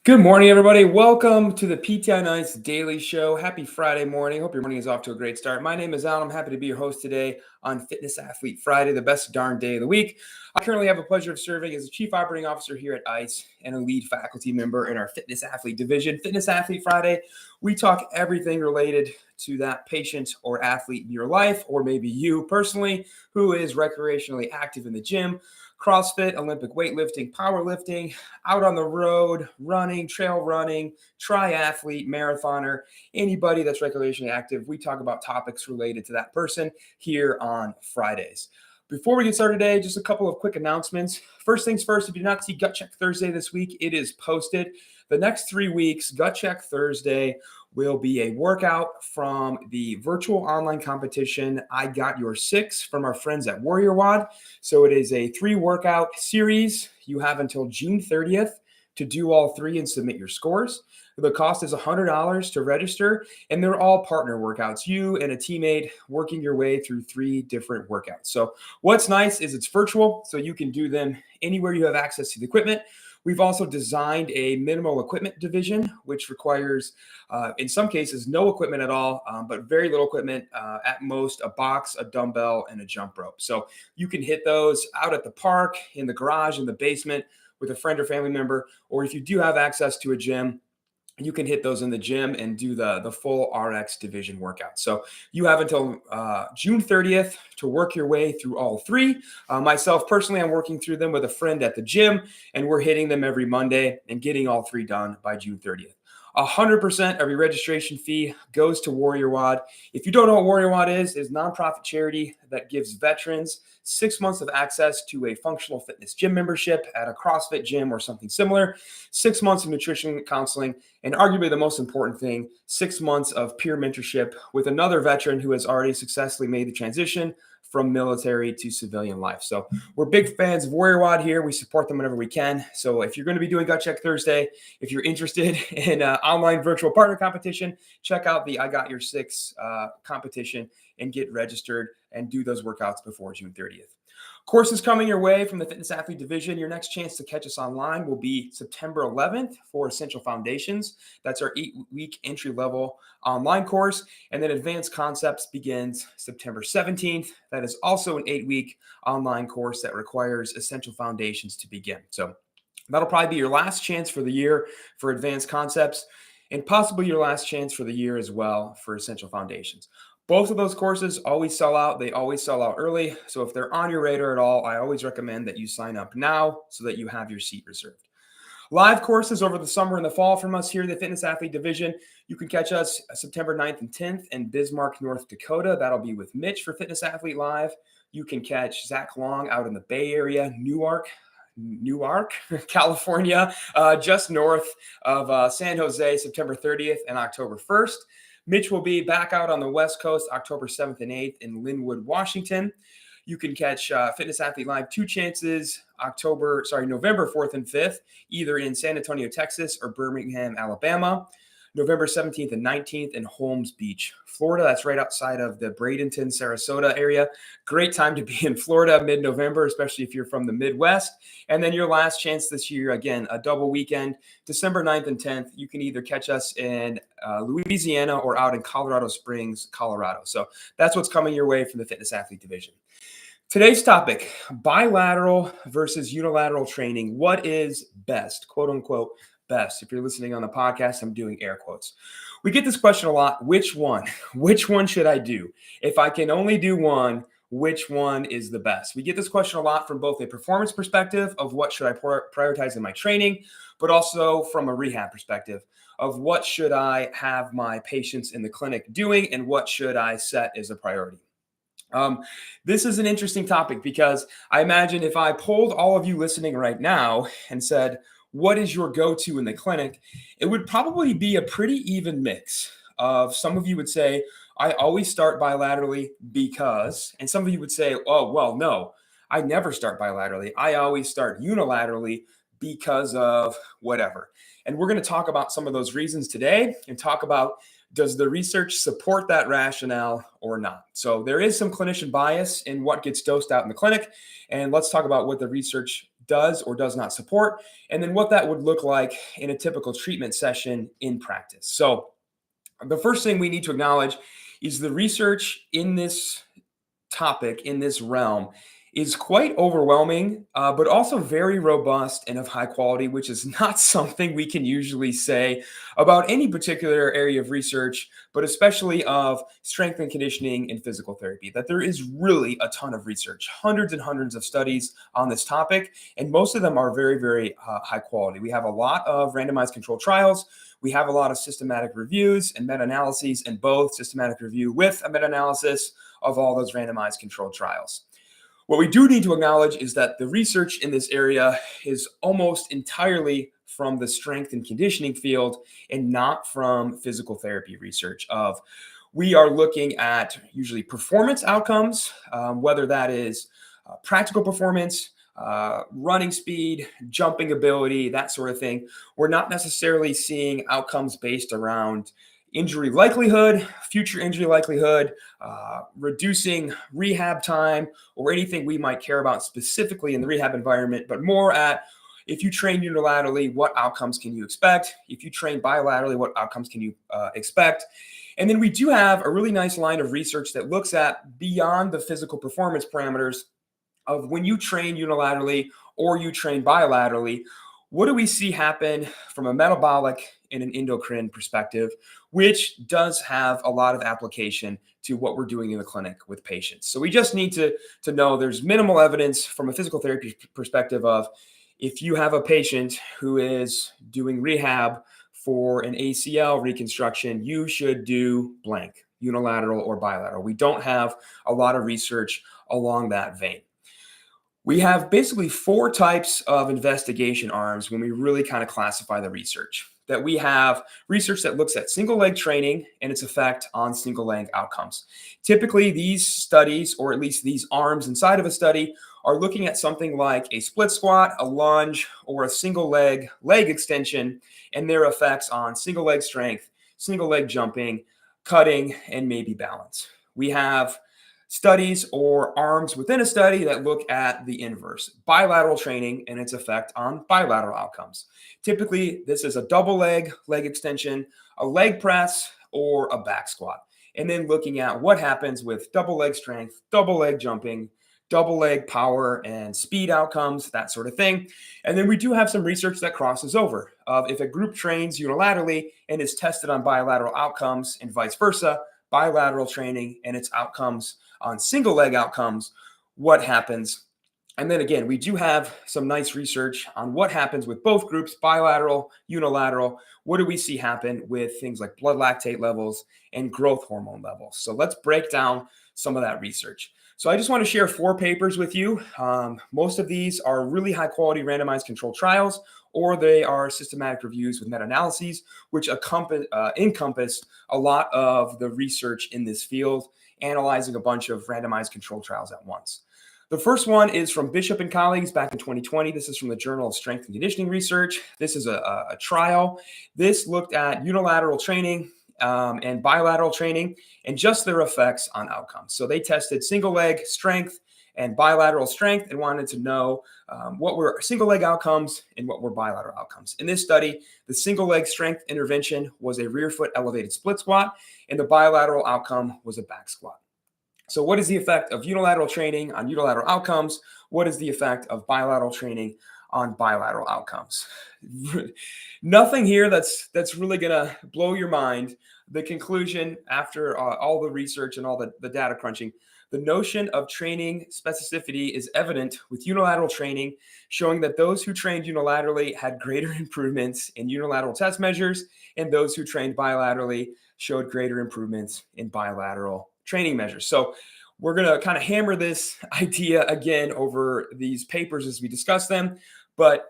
Good morning, everybody. Welcome to the PTI Nights Daily Show. Happy Friday morning. Hope your morning is off to a great start. My name is Alan. I'm happy to be your host today on Fitness Athlete Friday, the best darn day of the week. I currently have the pleasure of serving as the Chief Operating Officer here at ICE and a lead faculty member in our Fitness Athlete division. Fitness Athlete Friday, we talk everything related to that patient or athlete in your life, or maybe you personally, who is recreationally active in the gym, CrossFit, Olympic weightlifting, powerlifting, out on the road, running, trail running, triathlete, marathoner, anybody that's recreationally active. We talk about topics related to that person here on Fridays. Before we get started today, just a couple of quick announcements. First things first, if you did not see Gut Check Thursday this week, it is posted. The next 3 weeks, Gut Check Thursday will be a workout from the virtual online competition, I Got Your Six, from our friends at Warrior WOD. So it is a 3 workout series. You have until June 30th to do all 3 and submit your scores. The cost is $100 to register, and they're all partner workouts. You and a teammate working your way through 3 different workouts. So what's nice is it's virtual, so you can do them anywhere you have access to the equipment. We've also designed a minimal equipment division, which requires, in some cases, no equipment at all, but very little equipment, at most a box, a dumbbell, and a jump rope. So you can hit those out at the park, in the garage, in the basement, with a friend or family member, or if you do have access to a gym, you can hit those in the gym and do the full RX division workout. So you have until June 30th to work your way through all 3. Myself personally, I'm working through them with a friend at the gym, and we're hitting them every Monday and getting all 3 done by June 30th. 100% of your registration fee goes to Warrior WOD. If you don't know what Warrior WOD is a nonprofit charity that gives veterans 6 months of access to a functional fitness gym membership at a CrossFit gym or something similar, 6 months of nutrition counseling, and arguably the most important thing, 6 months of peer mentorship with another veteran who has already successfully made the transition from military to civilian life. So we're big fans of Warrior WOD here. We support them whenever we can. So if you're going to be doing Gut Check Thursday, if you're interested in an online virtual partner competition, check out the I Got Your Six competition and get registered and do those workouts before June 30th. Courses coming your way from the Fitness Athlete division. Your next chance to catch us online will be September 11th for Essential Foundations. That's our 8-week entry-level online course. And then Advanced Concepts begins September 17th. That is also an 8-week online course that requires Essential Foundations to begin. So that'll probably be your last chance for the year for Advanced Concepts, and possibly your last chance for the year as well for Essential Foundations. Both of those courses always sell out. They always sell out early. So if they're on your radar at all, I always recommend that you sign up now so that you have your seat reserved. Live courses over the summer and the fall from us here in the Fitness Athlete division. You can catch us September 9th and 10th in Bismarck, North Dakota. That'll be with Mitch for Fitness Athlete Live. You can catch Zach Long out in the Bay Area, Newark, California, just north of San Jose, September 30th and October 1st. Mitch will be back out on the West Coast, October 7th and 8th in Linwood, Washington. You can catch Fitness Athlete Live 2 chances November 4th and 5th, either in San Antonio, Texas or Birmingham, Alabama. November 17th and 19th in Holmes Beach, Florida. That's right outside of the Bradenton, Sarasota area. Great time to be in Florida mid-November, especially if you're from the Midwest. And then your last chance this year, again, a double weekend, December 9th and 10th. You can either catch us in Louisiana or out in Colorado Springs, Colorado. So that's what's coming your way from the Fitness Athlete division. Today's topic, bilateral versus unilateral training. What is best, quote unquote, best? If you're listening on the podcast, I'm doing air quotes. We get this question a lot. Which one? Which one should I do? If I can only do one, which one is the best? We get this question a lot from both a performance perspective of what should I prioritize in my training, but also from a rehab perspective of what should I have my patients in the clinic doing and what should I set as a priority. This is an interesting topic because I imagine if I polled all of you listening right now and said, what is your go-to in the clinic? It would probably be a pretty even mix of some of you would say, I always start bilaterally because, and some of you would say, oh, well, no, I never start bilaterally. I always start unilaterally because of whatever. And we're going to talk about some of those reasons today and talk about, does the research support that rationale or not? So there is some clinician bias in what gets dosed out in the clinic. And let's talk about what the research does or does not support, and then what that would look like in a typical treatment session in practice. So the first thing we need to acknowledge is the research in this topic, in this realm, is quite overwhelming, but also very robust and of high quality, which is not something we can usually say about any particular area of research, but especially of strength and conditioning and physical therapy. That there is really a ton of research, hundreds and hundreds of studies on this topic, and most of them are very, very high quality. We have a lot of randomized controlled trials. We have a lot of systematic reviews and meta-analyses, and both systematic review with a meta-analysis of all those randomized controlled trials. What we do need to acknowledge is that the research in this area is almost entirely from the strength and conditioning field and not from physical therapy research. We are looking at usually performance outcomes, whether that is practical performance, running speed, jumping ability, that sort of thing. We're not necessarily seeing outcomes based around injury likelihood, future injury likelihood, reducing rehab time, or anything we might care about specifically in the rehab environment, but more at if you train unilaterally, what outcomes can you expect? If you train bilaterally, what outcomes can you expect? And then we do have a really nice line of research that looks at beyond the physical performance parameters of when you train unilaterally or you train bilaterally, what do we see happen from a metabolic and an endocrine perspective, which does have a lot of application to what we're doing in the clinic with patients. So we just need to know there's minimal evidence from a physical therapy perspective of if you have a patient who is doing rehab for an ACL reconstruction, you should do blank, unilateral or bilateral. We don't have a lot of research along that vein. We have basically 4 types of investigation arms when we really kind of classify the research. That we have research that looks at single leg training and its effect on single leg outcomes. Typically, these studies, or at least these arms inside of a study, are looking at something like a split squat, a lunge, or a single leg extension and their effects on single leg strength, single leg jumping, cutting, and maybe balance. We have studies or arms within a study that look at the inverse, bilateral training and its effect on bilateral outcomes. Typically, this is a double leg extension, a leg press, or a back squat. And then looking at what happens with double leg strength, double leg jumping, double leg power and speed outcomes, that sort of thing. And then we do have some research that crosses over. If a group trains unilaterally and is tested on bilateral outcomes and vice versa, bilateral training and its outcomes on single leg outcomes, what happens? And then again, we do have some nice research on what happens with both groups, bilateral, unilateral. What do we see happen with things like blood lactate levels and growth hormone levels? So let's break down some of that research. So I just want to share 4 papers with you. Most of these are really high quality randomized controlled trials, or they are systematic reviews with meta-analyses, which encompass a lot of the research in this field, analyzing a bunch of randomized controlled trials at once. The first one is from Bishop and colleagues back in 2020. This is from the Journal of Strength and Conditioning Research. This is a trial. This looked at unilateral training and bilateral training and just their effects on outcomes. So they tested single leg strength and bilateral strength and wanted to know what were single leg outcomes and what were bilateral outcomes. In this study, the single leg strength intervention was a rear foot elevated split squat, and the bilateral outcome was a back squat. So what is the effect of unilateral training on unilateral outcomes? What is the effect of bilateral training on bilateral outcomes? Nothing here that's really going to blow your mind. The conclusion after all the research and all the data crunching, the notion of training specificity is evident with unilateral training, showing that those who trained unilaterally had greater improvements in unilateral test measures, and those who trained bilaterally showed greater improvements in bilateral training measures. So we're going to kind of hammer this idea again over these papers as we discuss them, but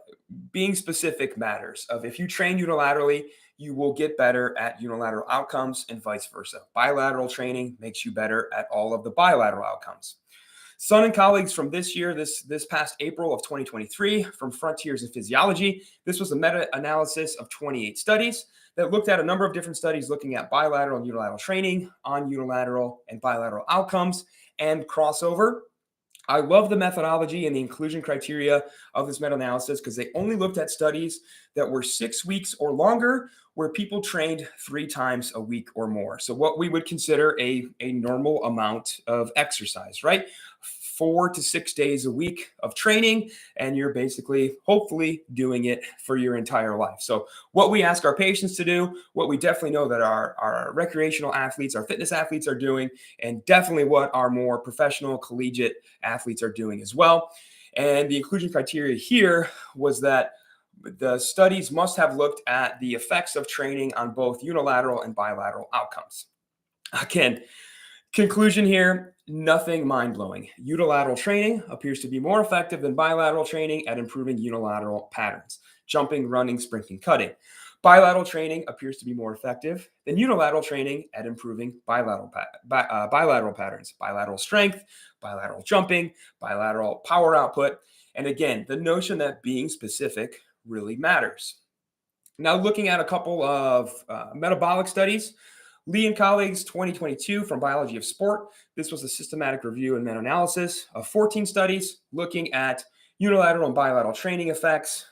being specific matters. Of if you train unilaterally, you will get better at unilateral outcomes and vice versa. Bilateral training makes you better at all of the bilateral outcomes. Sun and colleagues from this year, this past April of 2023, from Frontiers in Physiology. This was a meta-analysis of 28 studies that looked at a number of different studies looking at bilateral and unilateral training on unilateral and bilateral outcomes and crossover. I love the methodology and the inclusion criteria of this meta-analysis because they only looked at studies that were 6 weeks or longer, where people trained 3 times a week or more. So what we would consider a normal amount of exercise, right? 4 to 6 days a week of training, and you're basically, hopefully, doing it for your entire life. So what we ask our patients to do, what we definitely know that our recreational athletes, our fitness athletes are doing, and definitely what our more professional collegiate athletes are doing as well. And the inclusion criteria here was that the studies must have looked at the effects of training on both unilateral and bilateral outcomes. Again, conclusion here, nothing mind-blowing. Unilateral training appears to be more effective than bilateral training at improving unilateral patterns: jumping, running, sprinting, cutting. Bilateral training appears to be more effective than unilateral training at improving bilateral patterns: bilateral strength, bilateral jumping, bilateral power output. And again, the notion that being specific really matters. Now, looking at a couple of metabolic studies, Lee and colleagues, 2022, from Biology of Sport. This was a systematic review and meta-analysis of 14 studies looking at unilateral and bilateral training effects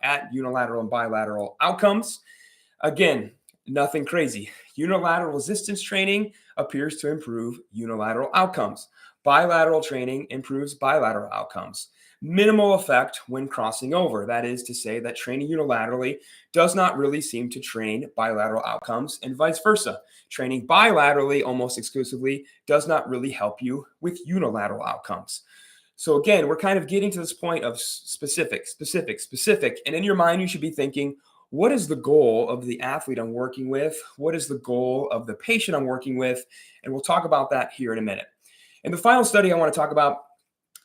at unilateral and bilateral outcomes. Again, nothing crazy. Unilateral resistance training appears to improve unilateral outcomes. Bilateral training improves bilateral outcomes. Minimal effect when crossing over. That is to say that training unilaterally does not really seem to train bilateral outcomes, and vice versa. Training bilaterally almost exclusively does not really help you with unilateral outcomes. So again, we're kind of getting to this point of specific, specific, specific. And in your mind, you should be thinking, what is the goal of the athlete I'm working with? What is the goal of the patient I'm working with? And we'll talk about that here in a minute. And the final study I want to talk about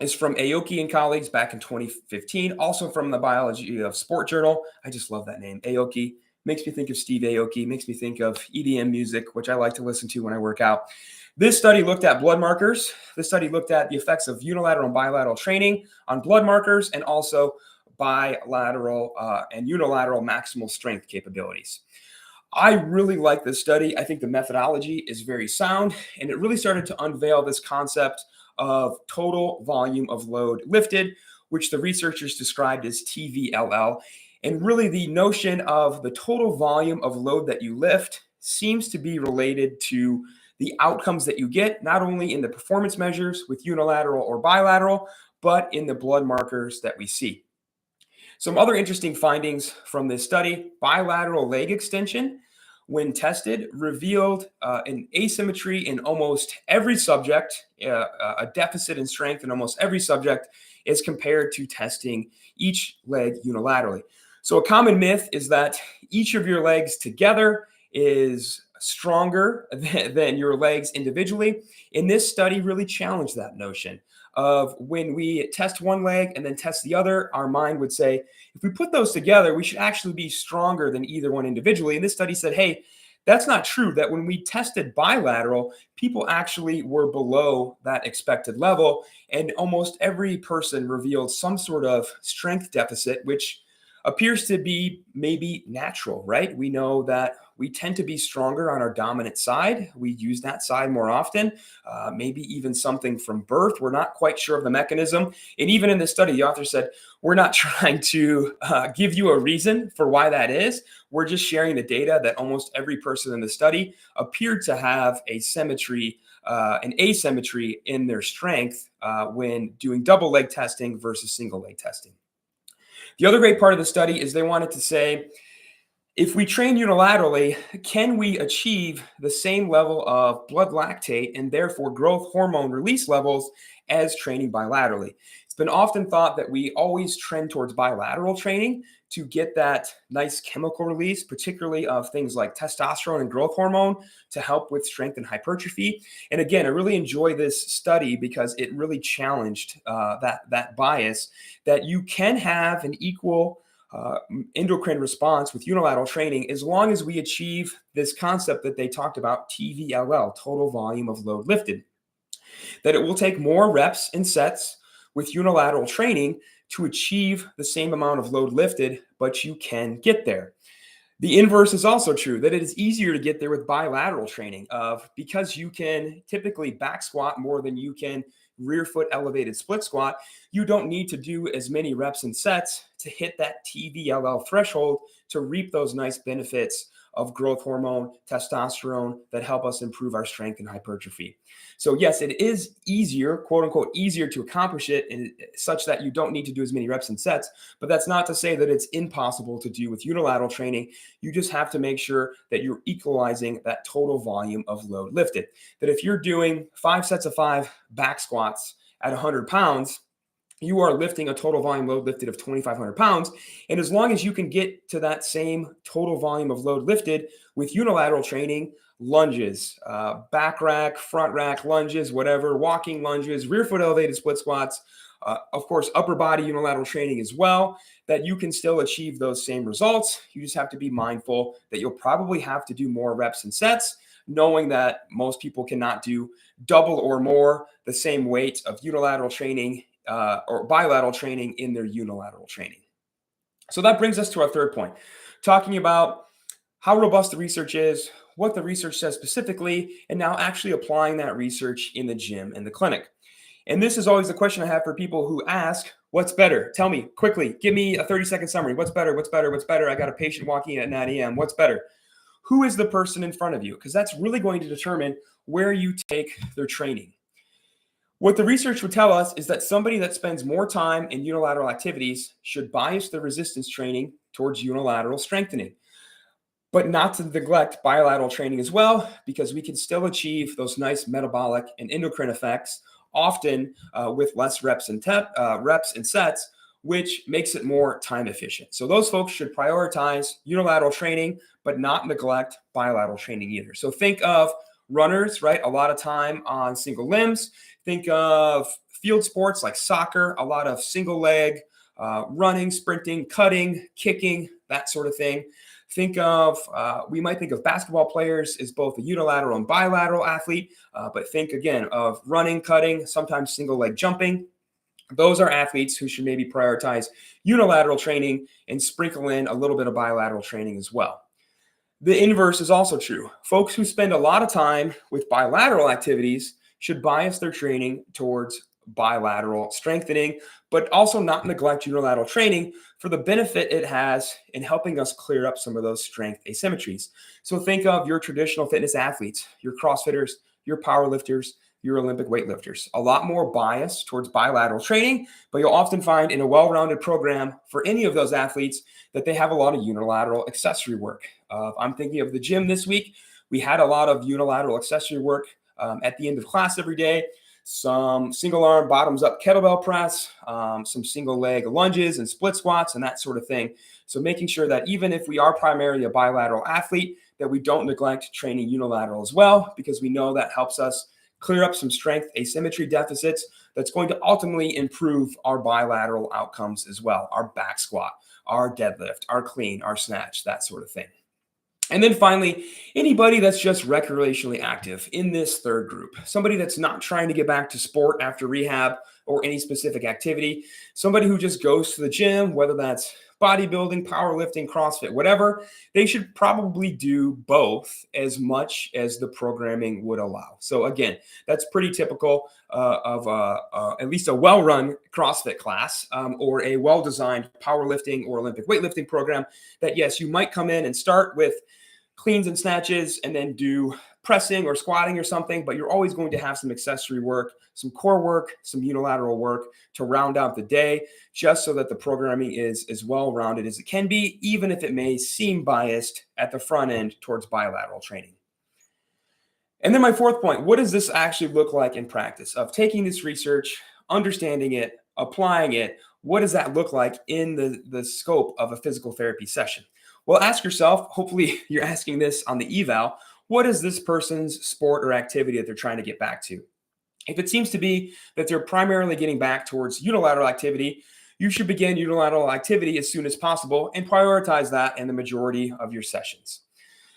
is from Aoki and colleagues back in 2015, also from the Biology of Sport journal. I just love that name, Aoki. Makes me think of Steve Aoki, makes me think of EDM music, which I like to listen to when I work out. This study looked at blood markers. This study looked at the effects of unilateral and bilateral training on blood markers, and also bilateral and unilateral maximal strength capabilities. I really like this study. I think the methodology is very sound, and it really started to unveil this concept of total volume of load lifted, which the researchers described as TVLL. And really, the notion of the total volume of load that you lift seems to be related to the outcomes that you get, not only in the performance measures with unilateral or bilateral, but in the blood markers that we see. Some other interesting findings from this study: bilateral leg extension, when tested, revealed an asymmetry in almost every subject, a deficit in strength in almost every subject, as compared to testing each leg unilaterally. So a common myth is that each of your legs together is stronger than your legs individually. And this study really challenged that notion of, when we test one leg and then test the other, our mind would say, if we put those together, we should actually be stronger than either one individually. And this study said, hey, that's not true. That when we tested bilateral, people actually were below that expected level. And almost every person revealed some sort of strength deficit, which appears to be maybe natural, right? We know that we tend to be stronger on our dominant side. We use that side more often, maybe even something from birth. We're not quite sure of the mechanism. And even in this study, the author said, we're not trying to give you a reason for why that is. We're just sharing the data that almost every person in the study appeared to have a symmetry, an asymmetry in their strength when doing double leg testing versus single leg testing. The other great part of the study is they wanted to say, if we train unilaterally, can we achieve the same level of blood lactate and therefore growth hormone release levels as training bilaterally? It's been often thought that we always trend towards bilateral training to get that nice chemical release, particularly of things like testosterone and growth hormone, to help with strength and hypertrophy. And again, I really enjoy this study because it really challenged that bias, that you can have an equal endocrine response with unilateral training as long as we achieve this concept that they talked about, TVLL, total volume of load lifted. That it will take more reps and sets with unilateral training to achieve the same amount of load lifted, but you can get there. The inverse is also true, that it is easier to get there with bilateral training, because you can typically back squat more than you can rear foot elevated split squat, you don't need to do as many reps and sets to hit that TVLL threshold to reap those nice benefits of growth hormone, testosterone that help us improve our strength and hypertrophy. So yes, it is easier, quote unquote, easier to accomplish it in such that you don't need to do as many reps and sets, but that's not to say that it's impossible to do with unilateral training. You just have to make sure that you're equalizing that total volume of load lifted. That if you're doing 5 sets of 5 back squats at 100 pounds, you are lifting a total volume load lifted of 2,500 pounds. And as long as you can get to that same total volume of load lifted with unilateral training, lunges, back rack, front rack lunges, whatever, walking lunges, rear foot elevated split squats, of course, upper body unilateral training as well, that you can still achieve those same results. You just have to be mindful that you'll probably have to do more reps and sets, knowing that most people cannot do double or more the same weight of unilateral training or bilateral training in their unilateral training. So that brings us to our third point, talking about how robust the research is, what the research says specifically, and now actually applying that research in the gym and the clinic. And this is always the question I have for people who ask, what's better? Tell me quickly, give me a 30-second summary. What's better? What's better? What's better? I got a patient walking in at 9 a.m. What's better? Who is the person in front of you? Because that's really going to determine where you take their training. What the research would tell us is that somebody that spends more time in unilateral activities should bias their resistance training towards unilateral strengthening, but not to neglect bilateral training as well, because we can still achieve those nice metabolic and endocrine effects, often with less reps and sets, which makes it more time efficient. So those folks should prioritize unilateral training, but not neglect bilateral training either. So think of runners, right? A lot of time on single limbs. Think of field sports like soccer, a lot of single leg, running, sprinting, cutting, kicking, that sort of thing. We might think of basketball players as both a unilateral and bilateral athlete, but think again of running, cutting, sometimes single leg jumping. Those are athletes who should maybe prioritize unilateral training and sprinkle in a little bit of bilateral training as well. The inverse is also true. Folks who spend a lot of time with bilateral activities should bias their training towards bilateral strengthening, but also not neglect unilateral training for the benefit it has in helping us clear up some of those strength asymmetries. So think of your traditional fitness athletes, your CrossFitters, your powerlifters, your Olympic weightlifters. A lot more bias towards bilateral training, but you'll often find in a well-rounded program for any of those athletes that they have a lot of unilateral accessory work. I'm thinking of the gym this week. We had a lot of unilateral accessory work at the end of class every day. Some single arm bottoms up kettlebell press, some single leg lunges and split squats and that sort of thing. So making sure that even if we are primarily a bilateral athlete, that we don't neglect training unilateral as well, because we know that helps us clear up some strength asymmetry deficits that's going to ultimately improve our bilateral outcomes as well. Our back squat, our deadlift, our clean, our snatch, that sort of thing. And then finally, anybody that's just recreationally active in this third group, somebody that's not trying to get back to sport after rehab or any specific activity, somebody who just goes to the gym, whether that's bodybuilding, powerlifting, CrossFit, whatever, they should probably do both as much as the programming would allow. So again, that's pretty typical of at least a well-run CrossFit class or a well-designed powerlifting or Olympic weightlifting program that, yes, you might come in and start with cleans and snatches and then do pressing or squatting or something, but you're always going to have some accessory work, some core work, some unilateral work to round out the day, just so that the programming is as well-rounded as it can be, even if it may seem biased at the front end towards bilateral training. And then my fourth point, what does this actually look like in practice of taking this research, understanding it, applying it? What does that look like in the scope of a physical therapy session? Well, ask yourself, hopefully you're asking this on the eval, what is this person's sport or activity that they're trying to get back to? If it seems to be that they're primarily getting back towards unilateral activity, you should begin unilateral activity as soon as possible and prioritize that in the majority of your sessions.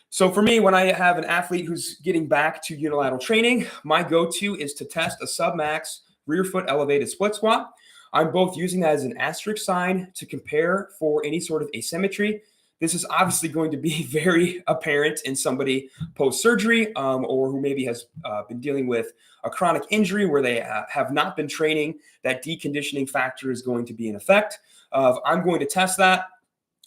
So for me, when I have an athlete who's getting back to unilateral training, my go-to is to test a submax rear foot elevated split squat. I'm both using that as an asterisk sign to compare for any sort of asymmetry. This is obviously going to be very apparent in somebody post-surgery or who maybe has been dealing with a chronic injury where they have not been training. That deconditioning factor is going to be in effect. I'm going to test that.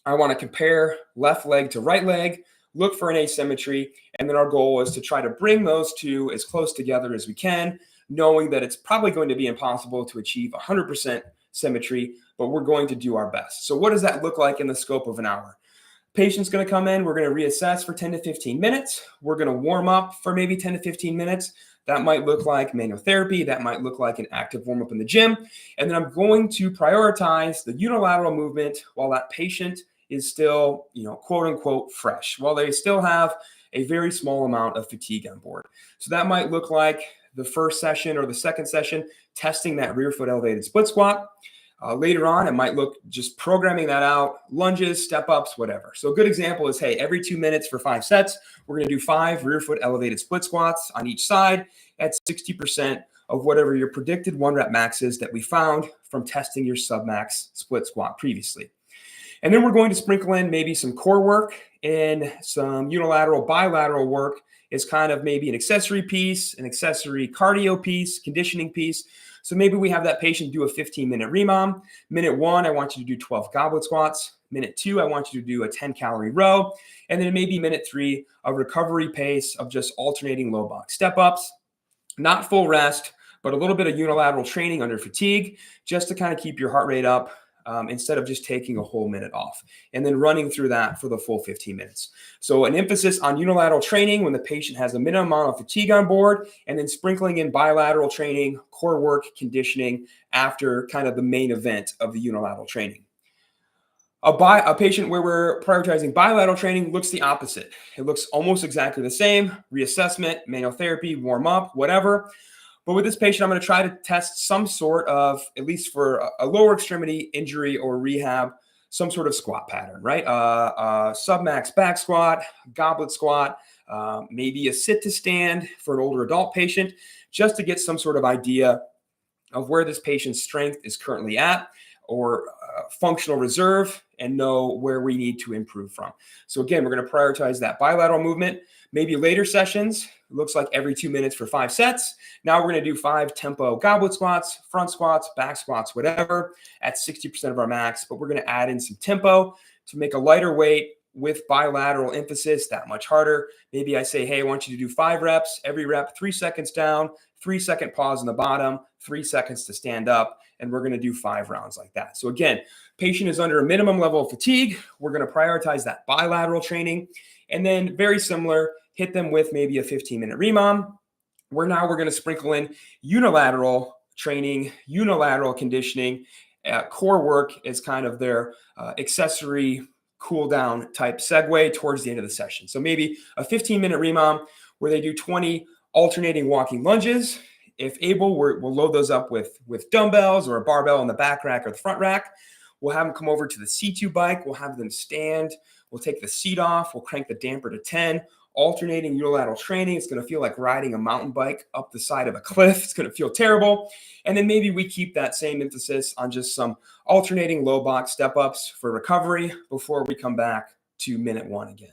I want to compare left leg to right leg, look for an asymmetry, and then our goal is to try to bring those two as close together as we can, knowing that it's probably going to be impossible to achieve 100% symmetry, but we're going to do our best. So what does that look like in the scope of an hour? Patient's going to come in, we're going to reassess for 10 to 15 minutes. We're going to warm up for maybe 10 to 15 minutes. That might look like manual therapy. That might look like an active warm up in the gym. And then I'm going to prioritize the unilateral movement while that patient is still, quote unquote, fresh, while they still have a very small amount of fatigue on board. So that might look like the first session or the second session, testing that rear foot elevated split squat. Later on, it might look just programming that out, lunges, step ups, whatever. So a good example is, hey, every 2 minutes for 5 sets, we're going to do 5 rear foot elevated split squats on each side at 60% of whatever your predicted 1 rep max is that we found from testing your submax split squat previously. And then we're going to sprinkle in maybe some core work and some unilateral bilateral work is kind of maybe an accessory piece, an accessory cardio piece, conditioning piece. So maybe we have that patient do a 15-minute remom. Minute 1, I want you to do 12 goblet squats. Minute 2, I want you to do a 10-calorie row. And then maybe minute 3, a recovery pace of just alternating low box step-ups. Not full rest, but a little bit of unilateral training under fatigue just to kind of keep your heart rate up. Instead of just taking a whole minute off and then running through that for the full 15 minutes. So an emphasis on unilateral training when the patient has a minimum amount of fatigue on board, and then sprinkling in bilateral training, core work, conditioning after kind of the main event of the unilateral training. A patient where we're prioritizing bilateral training looks the opposite. It looks almost exactly the same: reassessment, manual therapy, warm up, whatever. But with this patient, I'm going to try to test some sort of, at least for a lower extremity injury or rehab, some sort of squat pattern, right? Submax back squat, goblet squat, maybe a sit to stand for an older adult patient, just to get some sort of idea of where this patient's strength is currently at, or functional reserve, and know where we need to improve from. So again, we're going to prioritize that bilateral movement. Maybe later sessions, it looks like every 2 minutes for 5 sets. Now we're going to do 5 tempo goblet squats, front squats, back squats, whatever, at 60% of our max. But we're going to add in some tempo to make a lighter weight with bilateral emphasis that much harder. Maybe I say, hey, I want you to do 5 reps, every rep 3 seconds down, 3-second pause in the bottom, 3 seconds to stand up. And we're going to do 5 rounds like that. So again, patient is under a minimum level of fatigue. We're going to prioritize that bilateral training. And then very similar, hit them with maybe a 15-minute remom, where now we're going to sprinkle in unilateral training, unilateral conditioning. Core work is kind of their accessory cool down type segue towards the end of the session. So maybe a 15-minute remom where they do 20 alternating walking lunges. If able, we'll load those up with dumbbells or a barbell on the back rack or the front rack. We'll have them come over to the C2 bike. We'll have them stand. We'll take the seat off. We'll crank the damper to 10. Alternating unilateral training. It's going to feel like riding a mountain bike up the side of a cliff. It's going to feel terrible. And then maybe we keep that same emphasis on just some alternating low box step-ups for recovery before we come back to minute 1 again.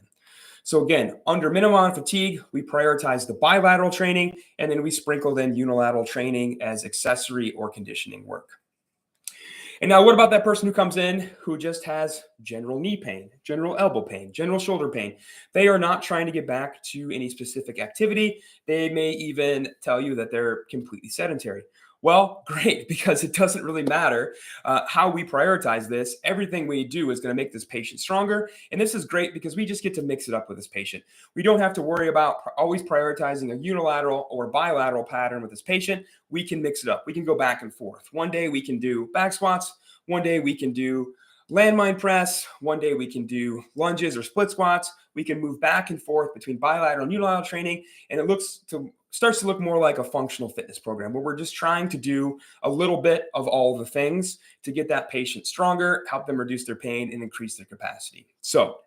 So again, under minimum amount of fatigue, we prioritize the bilateral training, and then we sprinkled in unilateral training as accessory or conditioning work. And now what about that person who comes in who just has general knee pain, general elbow pain, general shoulder pain? They are not trying to get back to any specific activity. They may even tell you that they're completely sedentary. Well, great, because it doesn't really matter how we prioritize this. Everything we do is going to make this patient stronger. And this is great because we just get to mix it up with this patient. We don't have to worry about always prioritizing a unilateral or bilateral pattern with this patient. We can mix it up. We can go back and forth. One day we can do back squats. One day we can do landmine press. One day we can do lunges or split squats. We can move back and forth between bilateral and unilateral training. And it starts to look more like a functional fitness program where we're just trying to do a little bit of all the things to get that patient stronger, help them reduce their pain, and increase their capacity. So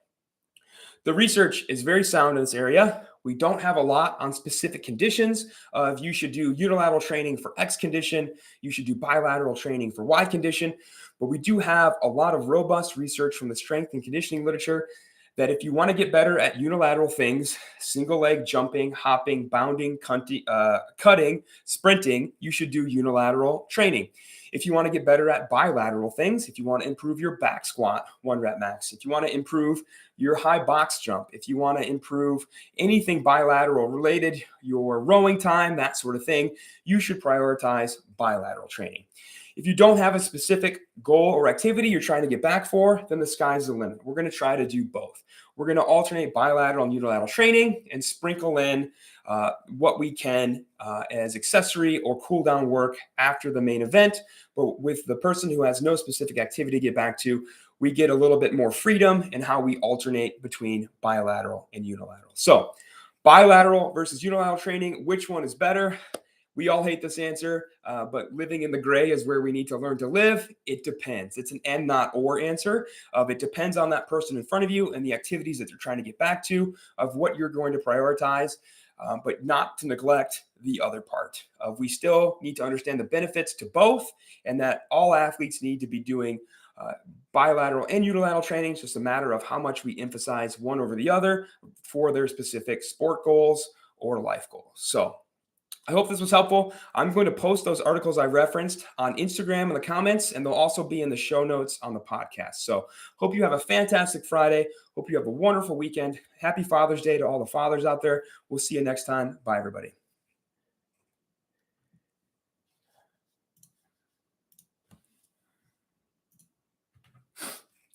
The research is very sound in this area. We don't have a lot on specific conditions of you should do unilateral training for X condition, you should do bilateral training for Y condition, but we do have a lot of robust research from the strength and conditioning literature that if you want to get better at unilateral things, single leg jumping, hopping, bounding, cutting, sprinting, you should do unilateral training. If you want to get better at bilateral things, if you want to improve your back squat, 1 rep max, if you want to improve your high box jump, if you want to improve anything bilateral related, your rowing time, that sort of thing, you should prioritize bilateral training. If you don't have a specific goal or activity you're trying to get back for, then the sky's the limit. We're going to try to do both. We're going to alternate bilateral and unilateral training and sprinkle in what we can as accessory or cool down work after the main event. But with the person who has no specific activity to get back to, we get a little bit more freedom in how we alternate between bilateral and unilateral. So bilateral versus unilateral training, which one is better? We all hate this answer, but living in the gray is where we need to learn to live. It depends. It's an and not or answer. It depends on that person in front of you and the activities that they're trying to get back to, of what you're going to prioritize, but not to neglect the other part. We still need to understand the benefits to both, and that all athletes need to be doing bilateral and unilateral training. It's just a matter of how much we emphasize one over the other for their specific sport goals or life goals. So I hope this was helpful. I'm going to post those articles I referenced on Instagram in the comments, and they'll also be in the show notes on the podcast. So hope you have a fantastic Friday. Hope you have a wonderful weekend. Happy Father's Day to all the fathers out there. We'll see you next time. Bye, everybody.